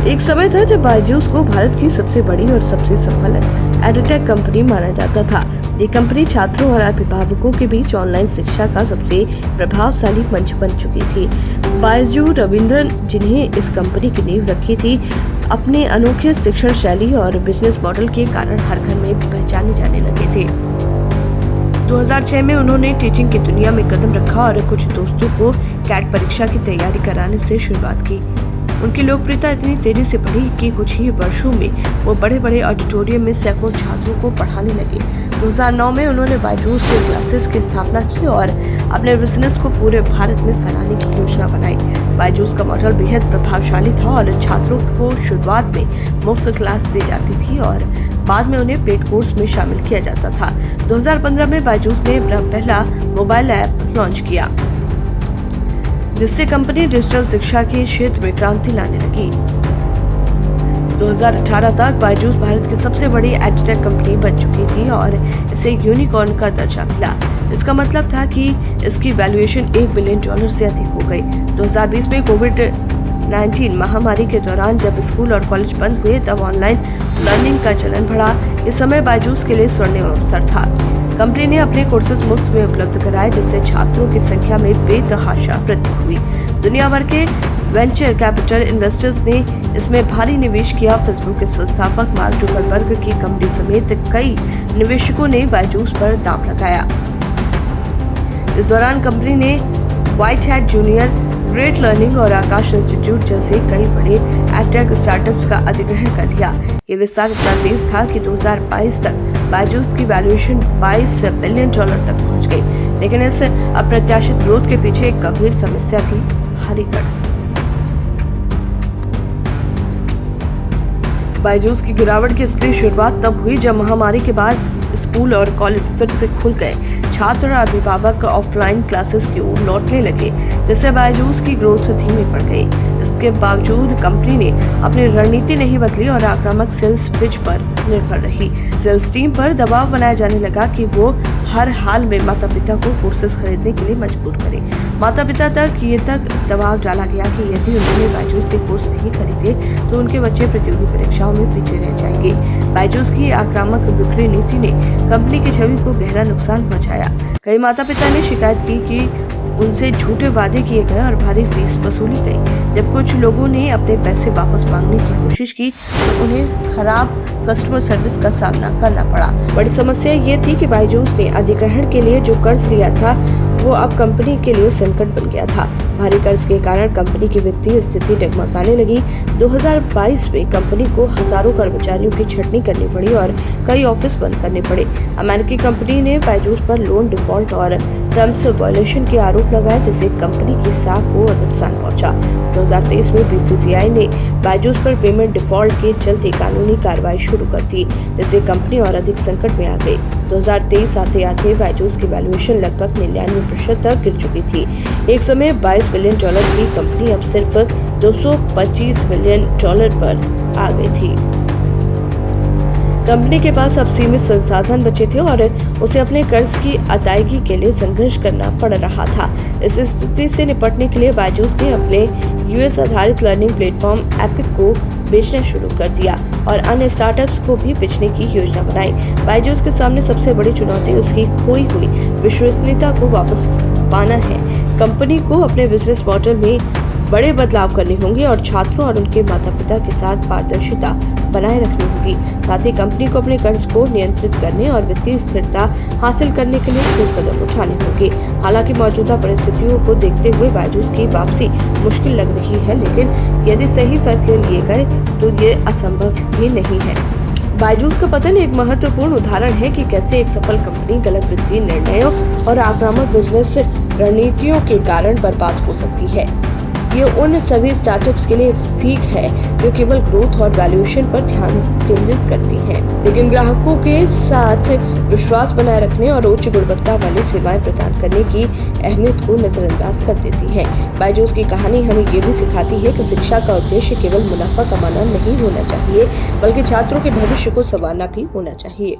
एक समय था जब बायजूस को भारत की सबसे बड़ी और सबसे सफल एडटेक कंपनी माना जाता था। ये कंपनी छात्रों और अभिभावकों के बीच ऑनलाइन शिक्षा का सबसे प्रभावशाली मंच बन चुकी थी। बायजू रविंद्रन, जिन्हें इस कंपनी की नींव रखी थी, अपने अनोखे शिक्षण शैली और बिजनेस मॉडल के कारण हर घर में पहचाने जाने लगे थे। 2006 में उन्होंने टीचिंग की दुनिया में कदम रखा और कुछ दोस्तों को कैट परीक्षा की तैयारी कराने से शुरुआत की। उनकी लोकप्रियता इतनी तेजी से बढ़ी कि कुछ ही वर्षों में वो बड़े बड़े ऑडिटोरियम में सैकड़ों छात्रों को पढ़ाने लगे। 2009 में उन्होंने बायजूस क्लासेस की स्थापना की और अपने बिजनेस को पूरे भारत में फैलाने की योजना बनाई। बायजूस का मॉडल बेहद प्रभावशाली था और छात्रों को शुरुआत में मुफ्त क्लास दी जाती थी और बाद में उन्हें पेड कोर्स में शामिल किया जाता था। 2015 में बायजूस ने अपना पहला मोबाइल ऐप लॉन्च किया, जिससे कंपनी डिजिटल शिक्षा के क्षेत्र में क्रांति लाने लगी। 2018 तक बायजूस भारत की सबसे बड़ी एडटेक कंपनी बन चुकी थी और इसे यूनिकॉर्न का दर्जा मिला। इसका मतलब था कि इसकी वैल्यूएशन $1 बिलियन से अधिक हो गई। 2020 में कोविड-19 महामारी के दौरान जब स्कूल और कॉलेज बंद हुए, तब ऑनलाइन लर्निंग का चलन बढ़ा। इस समय बायजूस के लिए स्वर्णिम अवसर था। कंपनी ने अपने कोर्सेज मुफ्त में उपलब्ध कराए, जिससे छात्रों की संख्या में बेतहाशा वृद्धि हुई। दुनिया भर के वेंचर कैपिटल इन्वेस्टर्स ने इसमें भारी निवेश किया। फेसबुक के संस्थापक मार्क जुकरबर्ग की कंपनी समेत कई निवेशकों ने बायजूस पर दांव लगाया। इस दौरान कंपनी ने white hat junior, great learning और आकाश इंस्टीट्यूट जैसे कई बड़े एडटेक स्टार्टअप्स का अधिग्रहण कर लिया। ये विस्तार इतना तेज था कि 2022 तक बायजूस की वैल्यूएशन $22 बिलियन तक पहुंच गई। लेकिन इस अप्रत्याशित ग्रोथ के पीछे एक गंभीर समस्या थी, भारी कर्ज। बायजूस की गिरावट की असली शुरुआत तब हुई जब महामारी के बाद स्कूल और कॉलेज फिर से खुल गए। छात्र और अभिभावक ऑफलाइन क्लासेस की ओर लौटने लगे, जिससे बायजूस की ग्रोथ धीमी पड़ गई। इसके बावजूद कंपनी ने अपनी रणनीति नहीं बदली और आक्रामक सेल्स पिच पर निर्भर रही। सेल्स टीम पर दबाव बनाया जाने लगा कि वो हर हाल में माता पिता को कोर्सेज खरीदने के लिए मजबूर करे। माता पिता तक दबाव डाला गया कि यदि उन्होंने बायजूस के कोर्स नहीं खरीदे तो उनके बच्चे प्रतियोगी परीक्षाओं में पीछे रह जाएंगे। बायजूस की आक्रामक बिक्री नीति ने कंपनी की छवि को गहरा नुकसान पहुंचाया। कई माता पिता ने शिकायत की कि उनसे झूठे वादे किए गए और भारी फीस वसूली गई। जब कुछ लोगों ने अपने पैसे वापस मांगने की कोशिश की तो उन्हें खराब कस्टमर सर्विस का सामना करना पड़ा। बड़ी समस्या ये थी कि बायजूस ने अधिग्रहण के लिए जो कर्ज लिया था वो अब कंपनी के लिए संकट बन गया था। भारी कर्ज के कारण कंपनी की वित्तीय स्थिति डगमगाने लगी। 2022 में कंपनी को हजारों कर्मचारियों की छटनी करनी पड़ी और कई ऑफिस बंद करने पड़े। अमेरिकी कंपनी ने बायजूस पर लोन डिफॉल्ट और टर्म्स वायलेशन के आरोप लगाए, जिससे कंपनी की साख को नुकसान पहुंचा। 2023 में बीसीसीआई ने बायजूस पर पेमेंट डिफॉल्ट के चलते कानूनी कार्रवाई शुरू कर दी, जिससे कंपनी और अधिक संकट में आ गई। 2023 आते आते बायजूस की वैल्यूएशन लगभग 99% तक गिर चुकी थी। एक समय $22 बिलियन की कंपनी अब सिर्फ $225 बिलियन पर आ गई थी। कंपनी के पास अब सीमित संसाधन बचे थे और उसे अपने कर्ज की अदायगी के लिए संघर्ष करना पड़ रहा था। इस स्थिति से निपटने के लिए बायजूस ने अपने यूएस आधारित लर्निंग प्लेटफॉर्म एपिक को बेचना शुरू कर दिया और अन्य स्टार्टअप्स को भी बेचने की योजना बनाई। बायजूस के सामने सबसे बड़ी चुनौती उसकी खोई हुई विश्वसनीयता को वापस पाना है। कंपनी को अपने बिजनेस मॉडल में बड़े बदलाव करने होंगे और छात्रों और उनके माता पिता के साथ पारदर्शिता बनाए रखनी होगी। साथ ही कंपनी को अपने कर्ज को नियंत्रित करने और वित्तीय स्थिरता हासिल करने के लिए ठोस कदम उठाने होंगे। हालांकि मौजूदा परिस्थितियों को देखते हुए बायजूस की वापसी मुश्किल लग रही है, लेकिन यदि सही फैसले लिए गए तो ये असंभव भी नहीं है। बायजूस का पतन एक महत्वपूर्ण उदाहरण है कि कैसे एक सफल कंपनी गलत वित्तीय निर्णयों और आक्रामक बिजनेस रणनीतियों के कारण बर्बाद हो सकती है। ये उन सभी स्टार्टअप्स के लिए एक सीख है जो केवल ग्रोथ और वैल्यूएशन पर ध्यान केंद्रित करती हैं, लेकिन ग्राहकों के साथ विश्वास बनाए रखने और उच्च गुणवत्ता वाली सेवाएं प्रदान करने की अहमियत को नजरअंदाज कर देती हैं। बायजूस की कहानी हमें ये भी सिखाती है कि शिक्षा का उद्देश्य केवल मुनाफा कमाना नहीं होना चाहिए, बल्कि छात्रों के भविष्य को संवारना भी होना चाहिए।